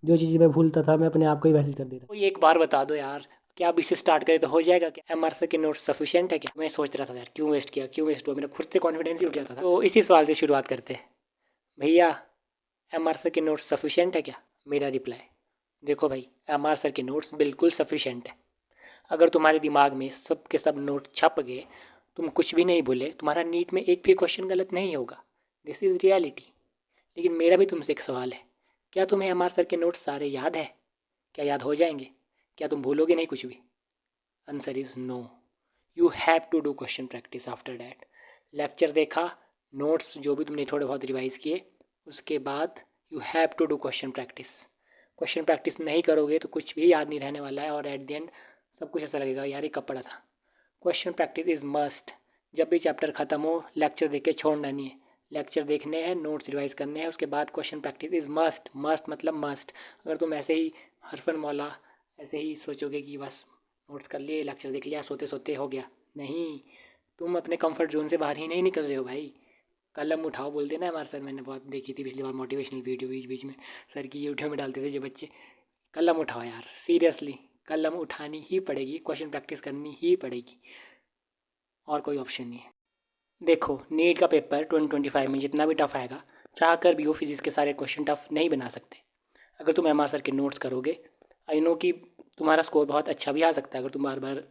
जो चीज़ मैं भूलता था मैं अपने आप को ही मैसेज कर देता। कोई एक बार बता दो यार, क्या अब इसे स्टार्ट करें तो हो जाएगा क्या? एमआर सर के नोट्स सफिशिएंट है क्या? मैं सोच रहा था यार, क्यों वेस्ट किया, क्यों वेस्ट हुआ, मेरा खुद से कॉन्फिडेंस ही उठ जाता था। तो इसी सवाल से शुरुआत करते हैं। भैया, एमआर सर के नोट्स सफिशिएंट है क्या? मेरा रिप्लाई, देखो भाई, एमआर सर के नोट्स बिल्कुल सफिशिएंट है। अगर तुम्हारे दिमाग में सब के सब नोट छप गए, तुम कुछ भी नहीं बोले, तुम्हारा नीट में एक भी क्वेश्चन गलत नहीं होगा। This is reality. लेकिन मेरा भी तुमसे एक सवाल है, क्या तुम्हें एम आर सर के नोट्स सारे याद है? क्या याद हो जाएंगे? क्या तुम भूलोगे नहीं कुछ भी? Answer is no. You have to do question practice after that. Lecture देखा, नोट्स जो भी तुमने थोड़े बहुत रिवाइज किए, उसके बाद you have to do question practice. Question practice नहीं करोगे तो कुछ भी याद नहीं रहने वाला है, और एट द एंड सब कुछ ऐसा लगेगा यार ये कब पढ़ा था। Question practice is must. जब भी चैप्टर ख़त्म हो, लेक्चर देख के छोड़ना नहीं है। लेक्चर देखने हैं, नोट्स रिवाइज करने हैं, उसके बाद question practice is must. Must मतलब मस्ट। अगर तुम ऐसे ही हरफन मौला ऐसे ही सोचोगे कि बस नोट्स कर लिए, लेक्चर देख लिया, सोते सोते हो गया, नहीं, तुम अपने कंफर्ट जोन से बाहर ही नहीं निकल रहे हो भाई। कलम उठाओ बोलते ना हमारे सर, मैंने बहुत देखी थी पिछली बार मोटिवेशनल वीडियो बीच बीच में सर की यूट्यूब में डालते थे जो बच्चे। कलम उठाओ यार, सीरियसली कलम उठानी ही पड़ेगी, क्वेश्चन प्रैक्टिस करनी ही पड़ेगी, और कोई ऑप्शन नहीं है। देखो, नीट का पेपर 2025 में जितना भी टफ आएगा, चाह कर भी वो फिजिक्स के सारे क्वेश्चन टफ नहीं बना सकते। अगर तुम एम आर सर के नोट्स करोगे, आई नो कि तुम्हारा स्कोर बहुत अच्छा भी आ सकता है अगर तुम बार बार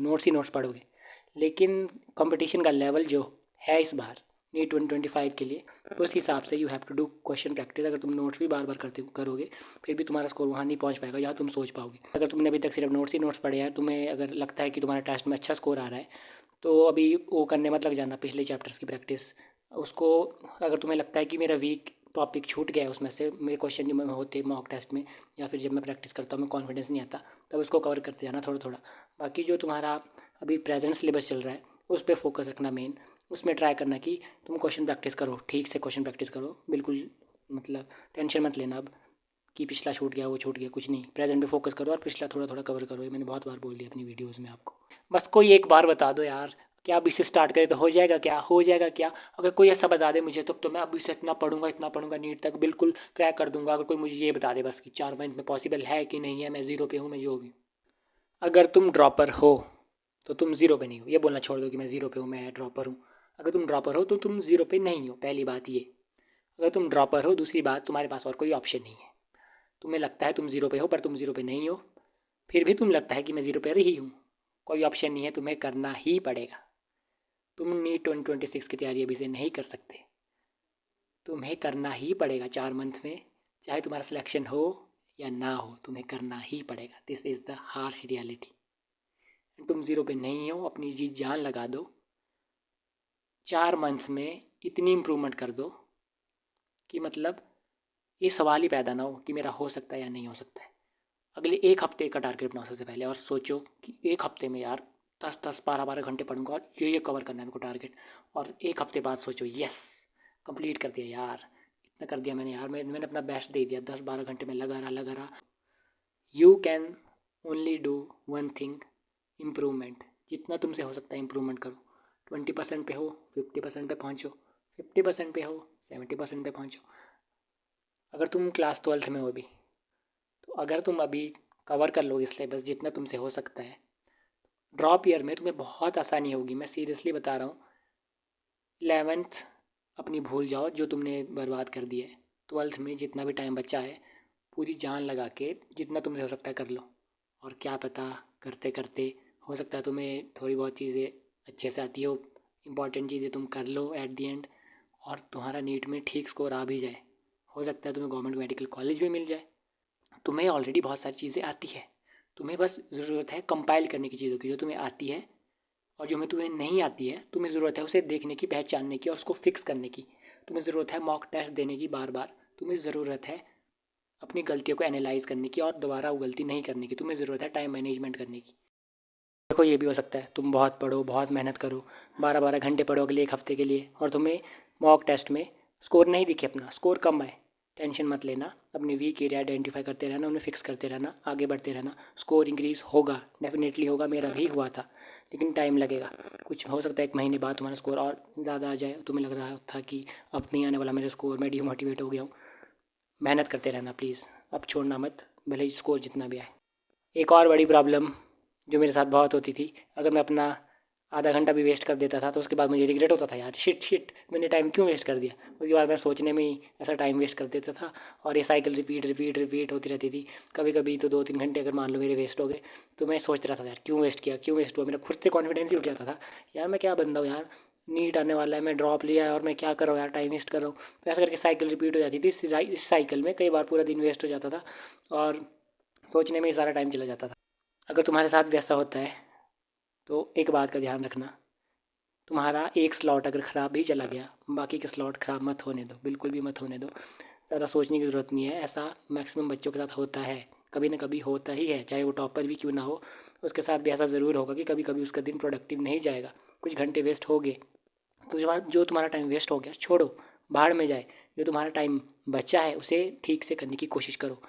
नोट्स ही नोट्स पढ़ोगे। लेकिन कंपटीशन का लेवल जो है इस बार नीट 2025 के लिए, तो उस हिसाब से you have to do question practice. अगर तुम नोट्स भी बार बार करते करोगे, फिर भी तुम्हारा स्कोर वहाँ नहीं पहुँच पाएगा जहाँ तुम सोच पाओगे। अगर तुमने अभी तक सिर्फ नोट्स ही नोट्स पढ़े हैं, तुम्हें अगर लगता है कि तुम्हारा टेस्ट में अच्छा स्कोर आ रहा है, तो अभी वो करने मत लग जाना पिछले चैप्टर्स की प्रैक्टिस। उसको, अगर तुम्हें लगता है कि मेरा वीक टॉपिक छूट गया है उसमें से, मेरे क्वेश्चन जो मैं होते मॉक टेस्ट में या फिर जब मैं प्रैक्टिस करता हूँ मैं कॉन्फिडेंस नहीं आता, तब उसको कवर करते जाना थोड़ा थोड़ा। बाकी जो तुम्हारा अभी प्रेजेंट सिलेबस चल रहा है उस पर फोकस रखना मेन। उसमें ट्राई करना कि तुम क्वेश्चन प्रैक्टिस करो, ठीक से क्वेश्चन प्रैक्टिस करो, बिल्कुल मतलब टेंशन मत लेना अब कि पिछला छूट गया वो छूट गया, कुछ नहीं, प्रेजेंट पे फोकस करो और पिछला थोड़ा थोड़ा कवर करो। ये मैंने बहुत बार बोल दिया अपनी वीडियोज़ में आपको। बस कोई एक बार बता दो यार, क्या अब इसे स्टार्ट करें तो हो जाएगा क्या? हो जाएगा क्या? अगर कोई ऐसा बता दे मुझे, तो मैं अभी से इतना पढ़ूंगा नीट तक बिल्कुल क्रैक कर दूंगा। अगर कोई मुझे ये बता दे बस कि 4 मंथ में पॉसिबल है कि नहीं है, मैं ज़ीरो पे हूँ, मैं जो भी। अगर तुम ड्रॉपर हो तो तुम ज़ीरो पे नहीं हो, ये बोलना छोड़ दो कि मैं ज़ीरो पे हूँ, मैं ड्रॉपर हूँ। अगर तुम ड्रॉपर हो तो तुम ज़ीरो पे नहीं हो, पहली बात ये। अगर तुम ड्रॉपर हो, दूसरी बात, तुम्हारे पास और कोई ऑप्शन नहीं है। तुम्हें लगता है तुम ज़ीरो पे हो पर तुम ज़ीरो पे नहीं हो, फिर भी तुम लगता है कि मैं ज़ीरो पे रही हूँ, कोई ऑप्शन नहीं है, तुम्हें करना ही पड़ेगा। तुम नीट 2026 की तैयारी अभी से नहीं कर सकते, तुम्हें करना ही पड़ेगा 4 मंथ में। चाहे तुम्हारा सिलेक्शन हो या ना हो, तुम्हें करना ही पड़ेगा। This is the harsh reality. तुम ज़ीरो पे नहीं हो, अपनी जी जान लगा दो, 4 मंथ्स में इतनी इम्प्रूवमेंट कर दो कि मतलब ये सवाल ही पैदा ना हो कि मेरा हो सकता है या नहीं हो सकता है। अगले एक हफ्ते का टारगेट बनाओ सबसे पहले, और सोचो कि एक हफ्ते में यार 10-10 12-12 घंटे पढ़ूंगा और ये कवर करना है मेरे को टारगेट। और एक हफ्ते बाद सोचो, यस, कंप्लीट कर दिया यार, इतना कर दिया मैंने यार, मैंने अपना बेस्ट दे दिया, 10-12 घंटे में लगा रहा। You can only do one thing, improvement. जितना तुमसे हो सकता है इम्प्रूवमेंट करो। 20% पे हो, 50% पे पहुँचो, 50% पे हो, 70% पे पहुँचो। अगर तुम क्लास 12th में हो अभी, तो अगर तुम अभी कवर कर लोगे सिलेबस जितना तुमसे हो सकता है, ड्रॉप ईयर में तुम्हें बहुत आसानी होगी, मैं सीरियसली बता रहा हूँ। 11th अपनी भूल जाओ जो तुमने बर्बाद कर दिया है, 12th में जितना भी टाइम बचा है, पूरी जान लगा के जितना तुमसे हो सकता है कर लो। और क्या पता, करते करते हो सकता है तुम्हें थोड़ी बहुत चीज़ें अच्छे से आती हो, इंपॉर्टेंट चीज़ें तुम कर लो एट दी एंड, और तुम्हारा नीट में ठीक स्कोर आ भी जाए। हो सकता है तुम्हें गवर्नमेंट मेडिकल कॉलेज भी मिल जाए। तुम्हें ऑलरेडी बहुत सारी चीज़ें आती है, तुम्हें बस ज़रूरत है कंपाइल करने की चीज़ों की जो तुम्हें आती है, और जो में तुम्हें नहीं आती है तुम्हें ज़रूरत है उसे देखने की, पहचानने की और उसको फिक्स करने की। तुम्हें ज़रूरत है मॉक टेस्ट देने की बार बार। तुम्हें ज़रूरत है अपनी गलतियों को एनालाइज करने की और दोबारा वो गलती नहीं करने की। तुम्हें ज़रूरत है टाइम मैनेजमेंट करने की। देखो, ये भी हो सकता है तुम बहुत पढ़ो, बहुत मेहनत करो, 12-12 घंटे पढ़ो अगले एक हफ्ते के लिए, और तुम्हें मॉक टेस्ट में स्कोर नहीं दिखे, अपना स्कोर कम आए। टेंशन मत लेना, अपने वीक एरिया आइडेंटिफाई करते रहना, उन्हें फिक्स करते रहना, आगे बढ़ते रहना। स्कोर इंक्रीज़ होगा, डेफिनेटली होगा, मेरा भी हुआ था, लेकिन टाइम लगेगा। कुछ हो सकता है 1 महीने बाद तुम्हारा स्कोर और ज़्यादा आ जाए, तुम्हें लग रहा था कि अब नहीं आने वाला मेरा स्कोर, मैं डिमोटिवेट हो गया हूँ। मेहनत करते रहना प्लीज़। अब छोड़ना मत, भले ही स्कोर जितना भी आए। एक और बड़ी प्रॉब्लम जो मेरे साथ बहुत होती थी, अगर मैं अपना आधा घंटा भी वेस्ट कर देता था तो उसके बाद मुझे रिग्रेट होता था, यार शिट मैंने टाइम क्यों वेस्ट कर दिया। उसके बाद मैं सोचने में ही ऐसा टाइम वेस्ट कर देता था और ये साइकिल रिपीट होती रहती थी। कभी कभी तो 2-3 घंटे अगर मान लो मेरे वेस्ट हो गए तो मैं सोचता रहता था, यार क्यों वेस्ट हुआ। मेरा खुद से कॉन्फिडेंस ही उठ जाता था, यार मैं क्या बंदा हूँ यार, नीट आने वाला है, मैं ड्रॉप लिया है और मैं क्या कर रहा हूँ यार, टाइम वेस्ट कर रहा हूँ। तो ऐसा करके साइकिल रिपीट हो जाती थी। इस साइकिल में कई बार पूरा दिन वेस्ट हो जाता था और सोचने में ही सारा टाइम चला जाता था। अगर तुम्हारे साथ वैसा होता है तो एक बात का ध्यान रखना, तुम्हारा एक स्लॉट अगर ख़राब भी चला गया, बाकी के स्लॉट ख़राब मत होने दो, बिल्कुल भी मत होने दो। ज़्यादा सोचने की ज़रूरत नहीं है, ऐसा मैक्सिमम बच्चों के साथ होता है, कभी ना कभी होता ही है, चाहे वो टॉपर भी क्यों ना हो। उसके साथ भी ऐसा ज़रूर होगा कि कभी कभी उसका दिन प्रोडक्टिव नहीं जाएगा, कुछ घंटे वेस्ट हो गए। तो जो तुम्हारा टाइम वेस्ट हो गया छोड़ो, भाड़ में जाए। जो तुम्हारा टाइम बचा है उसे ठीक से करने की कोशिश करो।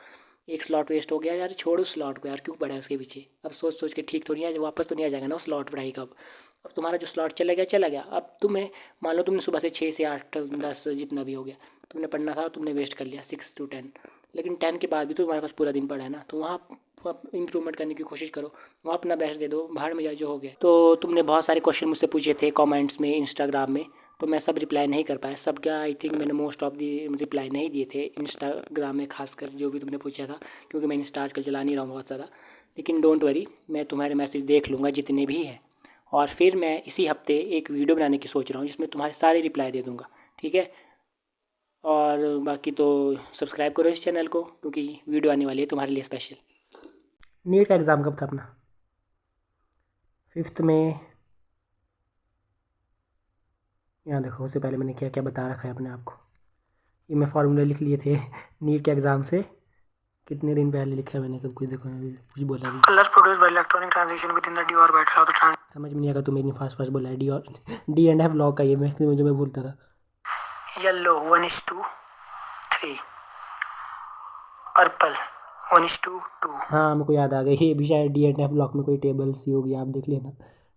एक स्लॉट वेस्ट हो गया यार, छोड़ उस स्लॉट को, यार क्यों पड़ा है उसके पीछे। अब सोच के ठीक तो नहीं आ, वापस तो नहीं आ जाएगा ना वो स्लॉट पढ़ाई का। अब तुम्हारा जो स्लॉट चला गया। अब तुम्हें मान लो तुमने सुबह से 6 से 8 10 जितना भी हो गया तुमने पढ़ना था, तुमने वेस्ट कर लिया 6 to 10, लेकिन 10 के बाद भी तो तुम्हारे पास पूरा दिन पड़ा है ना, तो वहाँ इंप्रूवमेंट करने की कोशिश करो, वहाँ अपना बेस्ट दे दो, भाड़ में जाए जो हो गया। तो तुमने बहुत सारे क्वेश्चन मुझसे पूछे थे कमेंट्स में, इंस्टाग्राम में, तो मैं सब रिप्लाई नहीं कर पाया सबका। आई थिंक मैंने मोस्ट ऑफ दी रिप्लाई नहीं दिए थे इंस्टाग्राम में, खासकर जो भी तुमने पूछा था, क्योंकि मैं इंस्टा आजकल चला नहीं रहा हूँ बहुत ज़्यादा। लेकिन डोंट वरी, मैं तुम्हारे मैसेज देख लूँगा जितने भी हैं, और फिर मैं इसी हफ्ते एक वीडियो बनाने की सोच रहा हूँ जिसमें तुम्हारे सारे रिप्लाई दे दूँगा, ठीक है। और बाकी तो सब्सक्राइब करो इस चैनल को, क्योंकि वीडियो आने वाली है तुम्हारे लिए स्पेशल। नीट का एग्ज़ाम कब था अपना? 5 में। यहाँ देखो, उससे पहले मैंने क्या क्या बता रखा है अपने आप को। ये मैं फार्मूला लिख लिए थे नीट के एग्ज़ाम से, कितने दिन पहले लिखा है मैंने सब कुछ। देखो कुछ बोला भी, colours produced by electronic transition with in the D orbit how the समझ में नहीं आएगा तुम्हें, इतनी फास्ट बोला है। डी एंड एफ लॉक का ये मैं बोलता था। Yellow 1:3, purple 1:2। हाँ मेरे को याद आ गया, ये भी शायद डी एंड एफ ब्लॉक में कोई टेबल सी होगी, आप देख लेना।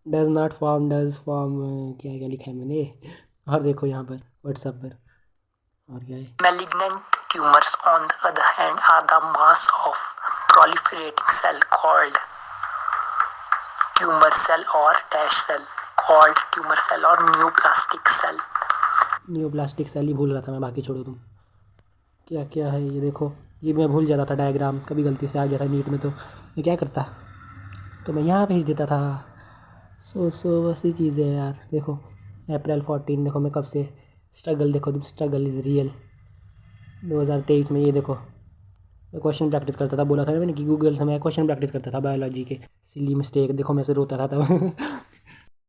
Does not form, does form, क्या क्या लिखा है मैंने। और देखो यहाँ पर व्हाट्सएप पर और क्या है। Malignant tumours on the other hand are the mass of proliferating cell called tumour cell और dash cell called tumour cell और न्यूप्लास्टिक सेल। न्यूप्लास्टिक सेल ही भूल रहा था मैं, बाकी छोड़ो तुम। क्या क्या है ये देखो, ये मैं भूल जाता था डायग्राम, कभी गलती से आ गया था नीट में तो मैं क्या करता, तो मैं यहाँ भेज देता था। सो वैसी चीज़ें है यार। देखो अप्रैल 14, देखो मैं कब से स्ट्रगल, देखो तुम, स्ट्रगल इज़ रियल 2023 में। ये देखो मैं क्वेश्चन प्रैक्टिस करता था, बोला था ना मैंने कि गूगल से मैं क्वेश्चन प्रैक्टिस करता था बायोलॉजी के। सिली मिस्टेक, देखो मैं से रोता था तब